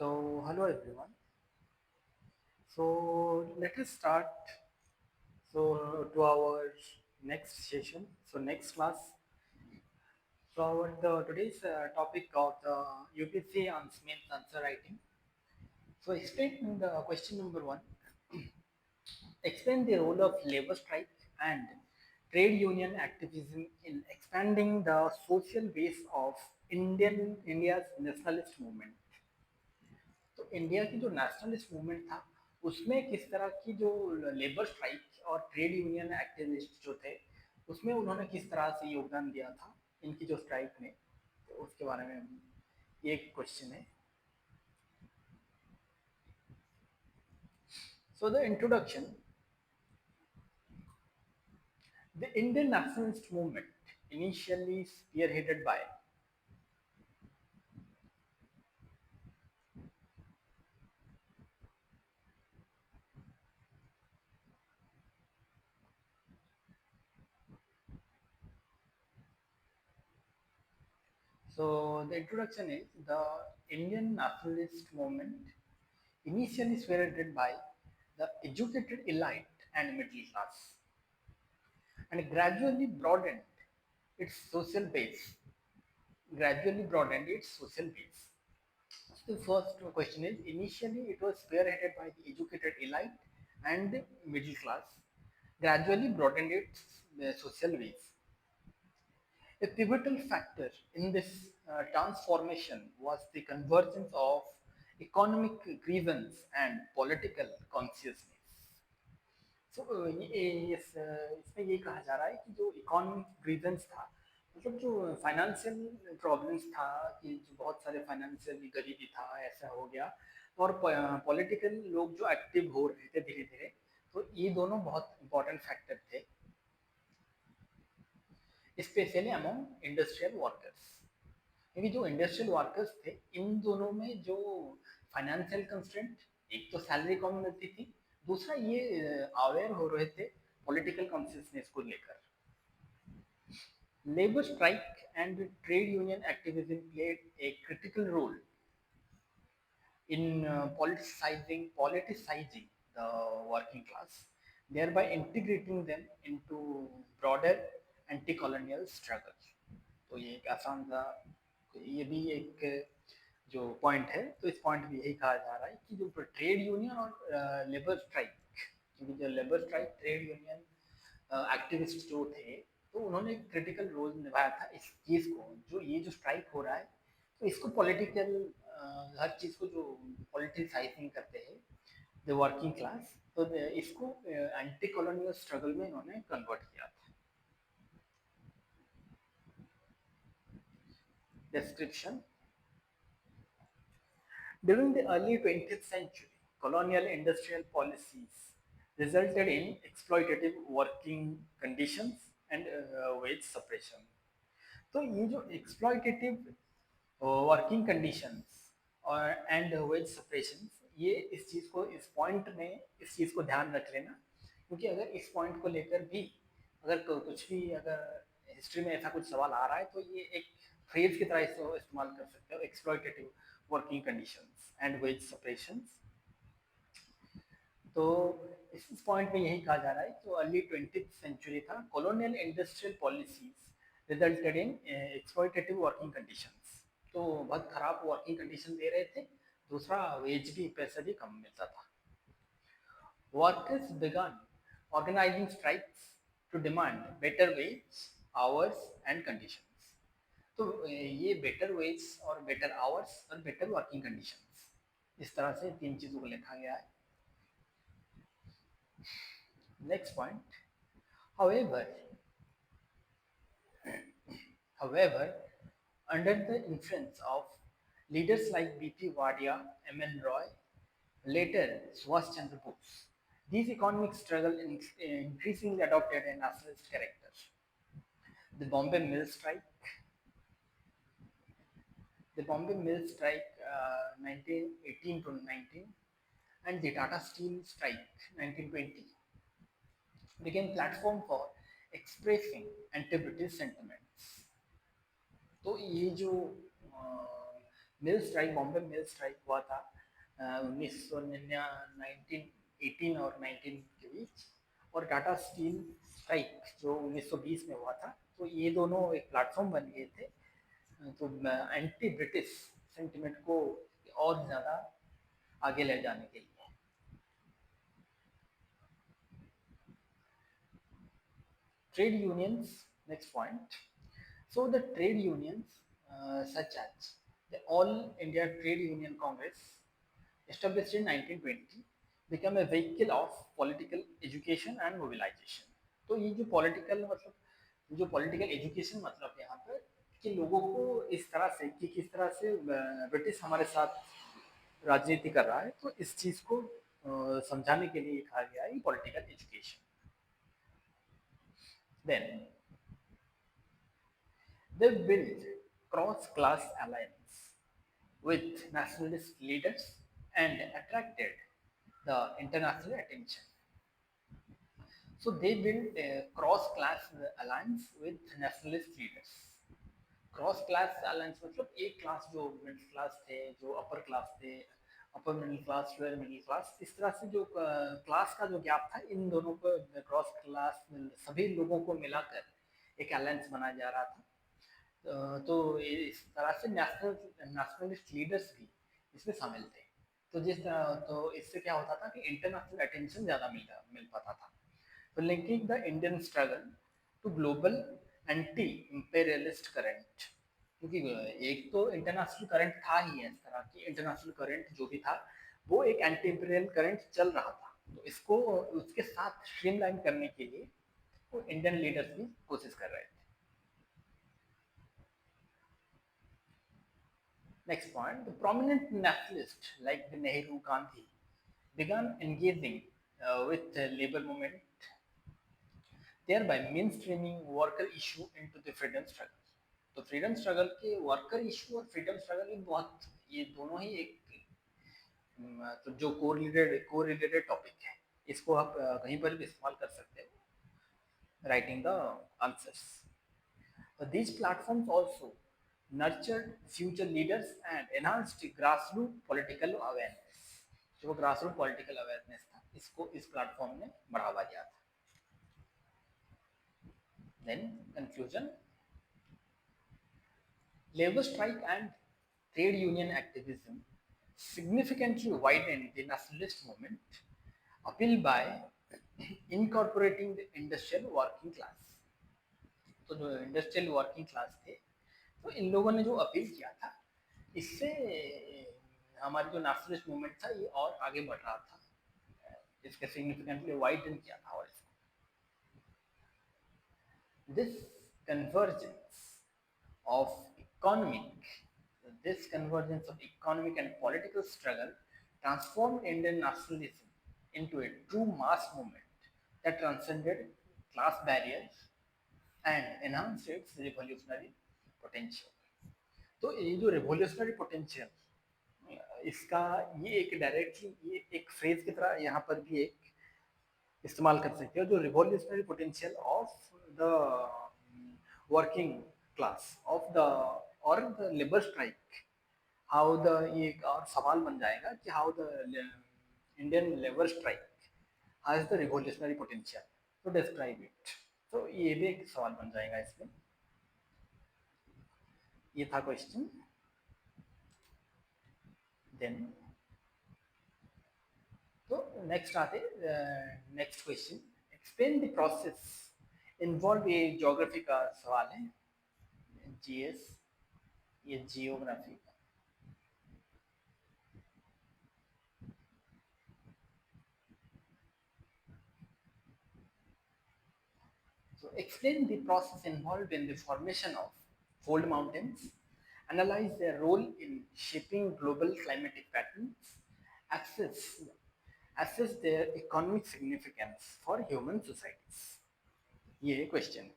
Hello everyone. Let us start. To our next session. Next class. Our today's topic of the UPSC on Smith answer writing. Explain the question number one. Explain the role of labor strike and trade union activism in expanding the social base of India's nationalist movement. तो India की जो nationalist movement था उसमें किस तरह की जो labour strike और ट्रेड यूनियन एक्टिविस्ट जो थे उसमें उन्होंने किस तरह से योगदान दिया था इनकी जो स्ट्राइक में, तो उसके बारे में ये क्वेश्चन है. So the introduction. The Indian nationalist movement initially spearheaded by. So the introduction is the Indian nationalist movement initially spearheaded by the educated elite and middle class and its social base, gradually broadened its social base. So the first question is initially it was spearheaded by the educated elite and middle class, gradually broadened its social base. A pivotal factor in this transformation was the convergence of economic grievance and political consciousness. इसमें ये कहा जा रहा है कि जो economic grievance था, मतलब जो फाइनेंशियल प्रॉब्लम्स था कि जो बहुत सारे फाइनेंशियल गरीबी था ऐसा हो गया, और पॉलिटिकल लोग जो एक्टिव हो रहे थे धीरे धीरे, तो ये दोनों बहुत इंपॉर्टेंट फैक्टर थे स्पेशली अमॉन्ग इंडस्ट्रियल वर्कर्स. क्योंकि जो इंडस्ट्रियल वर्कर्स थे इन दोनों में जो फाइनेंशियल कंस्ट्रेंट, एक तो सैलरी कम मिलती थी, दूसरा ये अवेयर हो रहे थे पॉलिटिकल कॉन्शियसनेस को लेकर. Labour strike and trade union activism played a critical role in politicizing the working class, thereby integrating them into broader anti-colonial struggle. तो ये एक आसान सा, ये भी एक जो पॉइंट है, तो इस पॉइंट में यही कहा जा रहा है कि जो ट्रेड यूनियन और लेबर स्ट्राइक, क्योंकि जो labour strike trade union activist जो थे, तो उन्होंने एक क्रिटिकल रोल निभाया था इस चीज़ को, जो ये जो स्ट्राइक हो रहा है तो इसको पॉलिटिकल, हर चीज़ को जो पॉलिटिसाइजिंग करते हैं द वर्किंग क्लास, तो इसको एंटी कॉलोनियल स्ट्रगल में इन्होंने कन्वर्ट किया था. Description. During the early 20th century, colonial industrial policies resulted in exploitative working conditions and wage suppression. तो ये जो exploitative वर्किंग कंडीशंस और एंड वेज सप्रेशन, ये इस चीज़ को, इस पॉइंट में इस चीज़ को ध्यान रख लेना, क्योंकि अगर इस पॉइंट को लेकर भी अगर कुछ भी, अगर हिस्ट्री में ऐसा कुछ सवाल आ रहा है तो ये एक फ्रेज की तरह इसको इस्तेमाल कर सकते हो, exploitative working conditions and wage suppressions. तो इस पॉइंट में यही कहा जा रहा है कि अर्ली 20th सेंचुरी था, colonial industrial policies resulted in exploitative working conditions. तो बहुत खराब वर्किंग कंडीशन दे रहे थे, दूसरा वेज भी, पैसा भी कम मिलता था. Workers began organizing strikes to demand better wage, hours and conditions. तो ये बेटर वेज और बेटर आवर्स और बेटर वर्किंग कंडीशंस, इस तरह से तीन चीज़ों को लिखा गया है. Next point. However, however, under the influence of leaders like B.P. Wadia, M.N. Roy, later Subhash Chandra Bose, these economic struggles increasingly adopted a nationalist character. The Bombay Mill Strike, the Bombay Mill Strike 1918 to 19, and the Tata Steel Strike 1920 became platform for expressing anti-British sentiments. तो ये जो मिल strike, Bombay मिल strike हुआ था 1918 और 19 के बीच, और Tata steel strike जो 1920 में हुआ था। तो ये दोनों एक प्लेटफॉर्म बन गए थे तो एंटी ब्रिटिश सेंटिमेंट को और ज़्यादा आगे ले जाने के लिए। Trade unions, next point. So the trade unions, such as the All India Trade Union Congress, established in 1920, become a vehicle of political education and mobilization. तो ये जो पॉलिटिकल मतलब जो पॉलिटिकल एजुकेशन मतलब यहाँ पर कि लोगों को इस तरह से कि किस तरह से ब्रिटिश हमारे साथ राजनीति कर रहा है, तो इस चीज़ को समझाने के लिए कहा गया है political education. Then they built cross-class alliance with nationalist leaders and attracted the international attention. So they built a cross-class alliance with nationalist leaders. Cross class alliance मतलब एक क्लास जो मिडिल क्लास थे, जो अपर क्लास थे, upper middle class, lower middle class, इस तरह से जो क्लास का जो गैप था, इन दोनों को क्रॉस क्लास सभी लोगों को मिलाकर एक अलायंस बनाया जा रहा था। तो इस तरह से नेशनलिस्ट लीडर्स भी इसमें शामिल थे। तो तो इससे क्या होता था कि इंटरनेशनल अटेंशन ज़्यादा मिल पाता था। तो linking the Indian struggle to global anti imperialist current, क्योंकि एक तो इंटरनेशनल करंट था ही है, इस तरह की इंटरनेशनल करंट जो भी था वो एक एंटी इंपेरियल करंट चल रहा था। तो इसको उसके साथ स्ट्रीमलाइन करने के लिए वो इंडियन लीडर्स भी कोशिश कर रहे थे। Next point, the prominent nationalists like the Nehru, Gandhi began engaging with the labor movement, thereby mainstreaming worker issue into the freedom struggle. तो फ्रीडम स्ट्रगल के वर्कर इशू और फ्रीडम स्ट्रगल ये बहुत, ये दोनों ही एक तो जो कोरिलेटेड टॉपिक है, इसको आप कहीं पर भी इस्तेमाल कर सकते हो writing the answers. These platforms also nurtured future leaders and enhanced grassroots political awareness. जो grassroots political awareness था, इसको इस प्लेटफॉर्म ने बढ़ावा दिया था। Then conclusion, labor strike and trade union activism significantly widened the nationalist movement, appealed by incorporating the industrial working class. तो जो इंडस्ट्रियल वर्किंग क्लास थे, तो इन लोगों ने जो अपील किया था, इससे हमारी जो नेशनलिस्ट मूवमेंट था ये और आगे बढ़ रहा था, इसके सिग्निफिकेंटली वाइडन किया था। और this convergence of economic this convergence of economic and political struggle transformed Indian nationalism into a true mass movement that transcended class barriers and enhanced its revolutionary potential. तो ये जो revolutionary potential, इसका ये एक directly ये एक phrase की तरह यहाँ पर भी एक इस्तेमाल कर सकते हो, जो revolutionary potential of the working class of the और the labour strike, how the, ये एक और सवाल बन जाएगा कि how the Indian labour strike has the revolutionary potential to describe it. तो ये भी एक सवाल बन जाएगा इसमें। ये था क्वेश्चन। देन तो नेक्स्ट आते next question, explain the process involve, ये ज्योग्राफी का सवाल है, जीएस, ये जियोग्राफी का। So explain the process involved in the formation of fold mountains, analyze their role in shaping global climatic patterns, assess, assess their economic significance for human societies. ये question.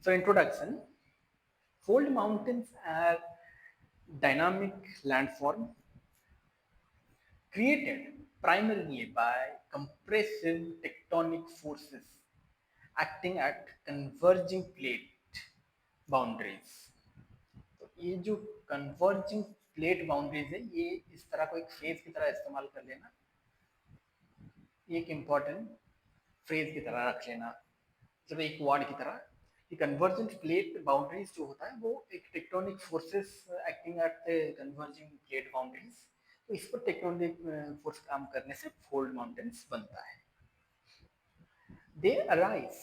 So introduction, fold mountains are dynamic landform created primarily by compressive tectonic forces acting at converging plate boundaries. तो ये जो converging plate boundaries है, ये इस तरह को एक फेज की तरह इस्तेमाल कर लेना, एक इम्पॉर्टेंट फ्रेज की तरह रख लेना, जब एक वर्ड की तरह। ये कन्वर्जेंट प्लेट बाउंड्रीज जो होता है वो एक tectonic forces acting at converging plate boundaries, तो इस पर टेक्टोनिक फोर्स काम करने से फोल्ड माउंटेन्स बनता है। They arise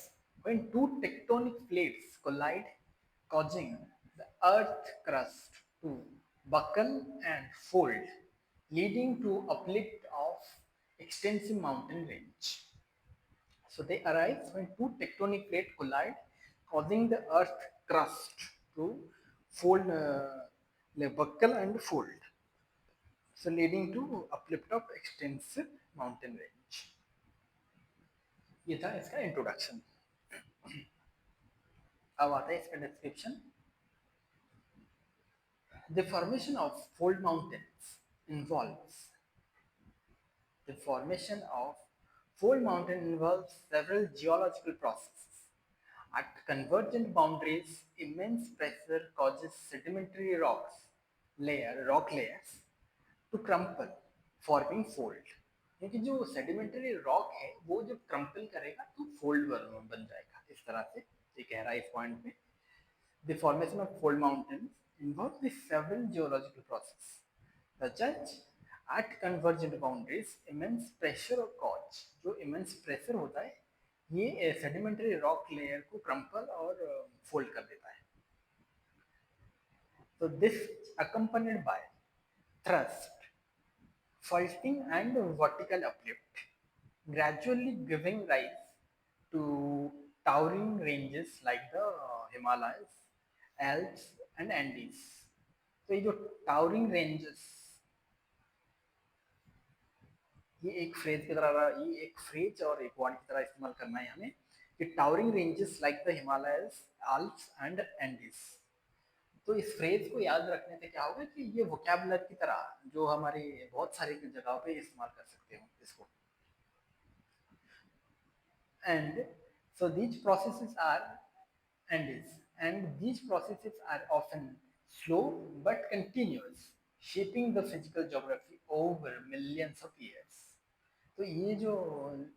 when two tectonic plates collide, causing the earth crust to buckle and fold, leading to uplift of extensive mountain range. So they arise when two tectonic plates collide, causing the earth crust to fold, buckle and fold. So leading to uplift of extensive mountain range. ये था इसका introduction. अब आता है इसका description. The formation of fold mountains involves the formation of fold mountain involves several geological processes. At convergent boundaries, immense pressure causes sedimentary rock layers to crumple, forming fold. क्योंकि जो sedimentary rock है वो जब crumple करेगा तो fold बन जाएगा, इस तरह से ये कह रहा है इस पॉइंट में। The formation of fold mountains involves the several geological processes, such as at convergent boundaries, immense pressure or cause, जो immense pressure होता है ये सेडिमेंटरी रॉक लेयर को क्रम्पल और फोल्ड कर देता है। So this accompanied by thrust, faulting and vertical uplift, gradually giving rise to towering ranges like the Himalayas, Alps and Andes. तो ये जो टावरिंग रेंजेस, ये एक फ्रेज की तरह, ये एक फ्रेज और एक वर्ड की तरह इस्तेमाल करना है हमें कि towering ranges like the Himalayas, Alps and Andes. तो इस फ्रेज को याद रखने से क्या होगा कि ये वोकैबुलरी की तरह जो हमारे बहुत सारी जगहों पे इस्तेमाल कर सकते हो इसको। And so these processes are and these processes are often slow but continuous, shaping the physical geography over millions of years. तो ये जो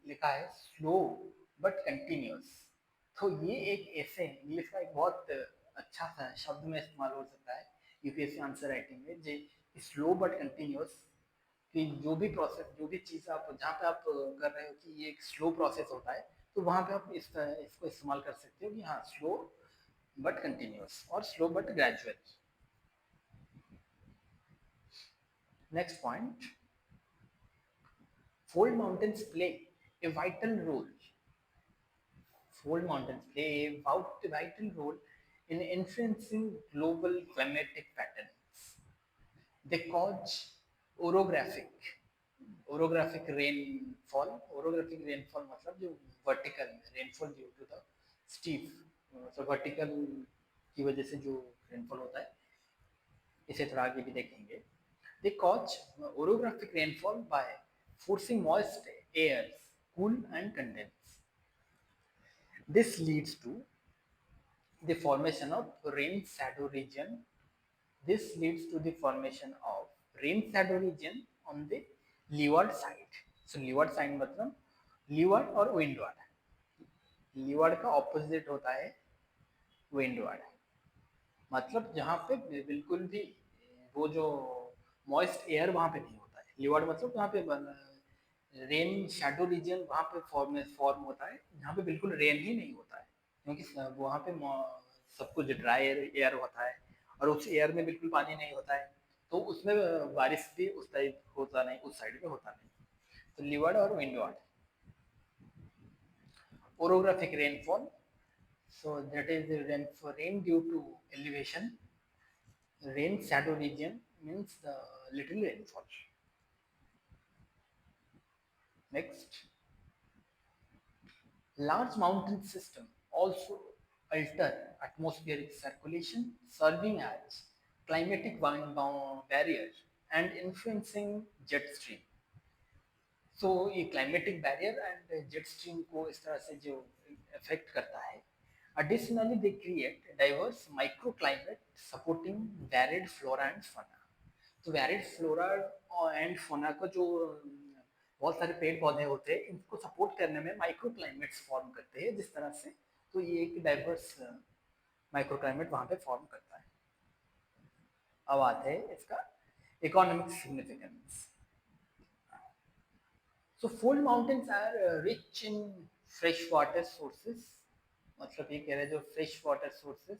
लिखा है स्लो बट कंटिन्यूस, तो ये एक ऐसे इंग्लिश का एक बहुत अच्छा सा शब्द में इस्तेमाल हो सकता है यूपीएससी आंसर राइटिंग में, जे स्लो बट कंटिन्यूस, कि जो भी प्रोसेस, जो भी चीज़ आप जहाँ पे आप कर रहे हो कि ये एक स्लो प्रोसेस होता है, तो वहाँ पे आप इसको इस्तेमाल कर सकते हो कि हाँ स्लो बट कंटिन्यूस और slow but gradual. Next point, fold mountains play a vital role. Fold mountains play a vital role in influencing global climatic patterns. They cause orographic rainfall. Orographic rainfall मतलब जो vertical rainfall due to the steep, तो vertical की वजह से जो rainfall होता है, इसे थोड़ा आगे भी देखेंगे। They cause orographic rainfall by forcing moist air cool and condense. This leads to the formation of rain shadow region. This leads to the formation of rain shadow region on the leeward side. So leeward side मतलब leeward और windward. leeward का opposite होता है windward, मतलब जहाँ पे बिल्कुल भी वो जो मॉइस्ट एयर वहाँ पे नहीं होता है। लीवर्ड मतलब वहाँ पे रेन शैडो रीजन वहाँ पे फॉर्म होता है जहाँ पे बिल्कुल रेन ही नहीं होता है, क्योंकि वहाँ पे सब कुछ ड्राई एयर होता है और उस एयर में बिल्कुल पानी नहीं होता है, तो उसमें बारिश भी उस टाइप होता नहीं, उस साइड पे होता नहीं। तो लीवर्ड और windward. Orographic rainfall, so that is the rain due to elevation. Rain shadow region means the little rainfall. Next, large mountain system also alter atmospheric circulation, serving as climatic barrier and influencing jet stream. So ये climatic barrier and jet stream को इस तरह से जो effect करता है Additionally, they create diverse microclimate supporting varied flora and fauna. तो varied flora and fauna को जो बहुत सारे पेड़ पौधे होते हैं इनको सपोर्ट करने में माइक्रो क्लाइमेट्स फॉर्म करते हैं जिस तरह से, तो ये एक डाइवर्स माइक्रो क्लाइमेट वहाँ पे फॉर्म करता है। अब आते हैं इसका economic significance. So fold mountains are rich in fresh water sources, मतलब ये कह रहे हैं जो fresh water sources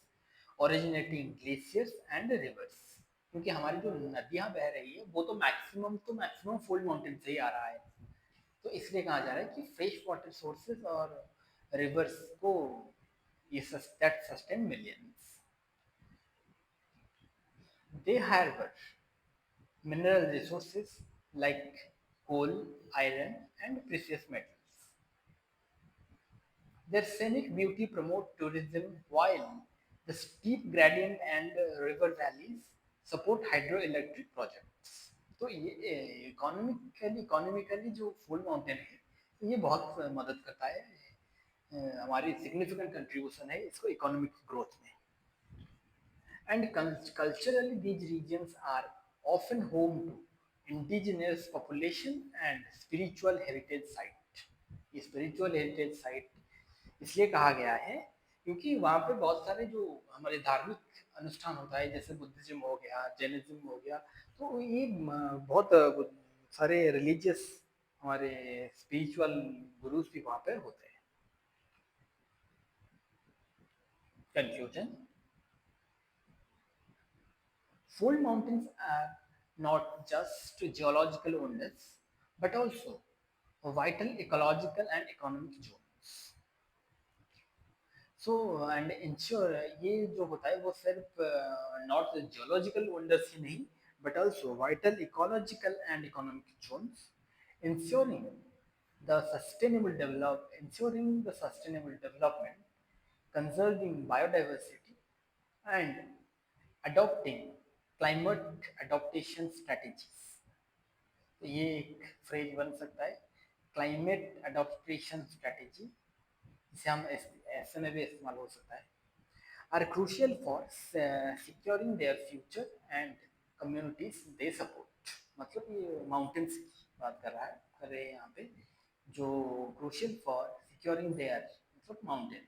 originating glaciers and reverse, क्योंकि हमारी जो नदियां बह रही है वो तो मैक्सिमम फोल्ड माउंटेन से ही आ रहा है, तो इसलिए कहा जा रहा है कि फ्रेश वाटर सोर्सेस और रिवर्स को ये that sustain millions. They harbor mineral resources like coal, iron and precious metals. Their scenic beauty promote tourism while the steep gradient and river valleys support hydroelectric projects. तो ये economically जो full mountain है तो ये बहुत मदद करता है, हमारी सिग्निफिकेंट कंट्रीब्यूशन है इसको इकोनॉमिक ग्रोथ में। And culturally, these regions are often home to indigenous population and spiritual heritage site. ये spiritual heritage site इसलिए कहा गया है क्योंकि वहाँ पे बहुत सारे जो हमारे धार्मिक अनुष्ठान होता है जैसे बुद्धिज्म हो गया, जैनिज्म हो गया, तो ये बहुत सारे रिलीजियस हमारे स्पिरिचुअल गुरुज भी वहाँ पे होते हैं। Confusion. Fold mountains are not just geological wonders, but also vital ecological and economic zones. So and ensure ये जो होता है वो सिर्फ not geological wonders ही नहीं, but also vital ecological and economic zones, ensuring ensuring the sustainable development, conserving biodiversity, and adopting climate adaptation strategies. तो ये एक फ्रेज बन सकता है क्लाइमेट अडॉप्टेशन स्ट्रेटेजी, इसे हम ऐसे में भी इस्तेमाल हो सकता है। Are crucial for securing their future and communities they support, मतलब ये माउंटेन्स की बात कर रहे हैं यहाँ पे, जो क्रूशियल फॉर सिक्योरिंग देयर मतलब माउंटेन,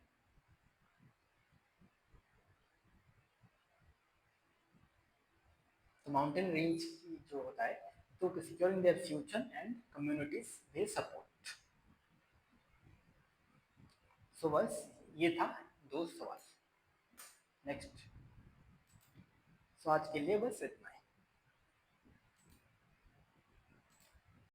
तो माउंटेन रेंज की जो होता है तो securing their future and communities they support. So बस ये था दो सवाल। नेक्स्ट, सो आज के लिए बस इतना ही।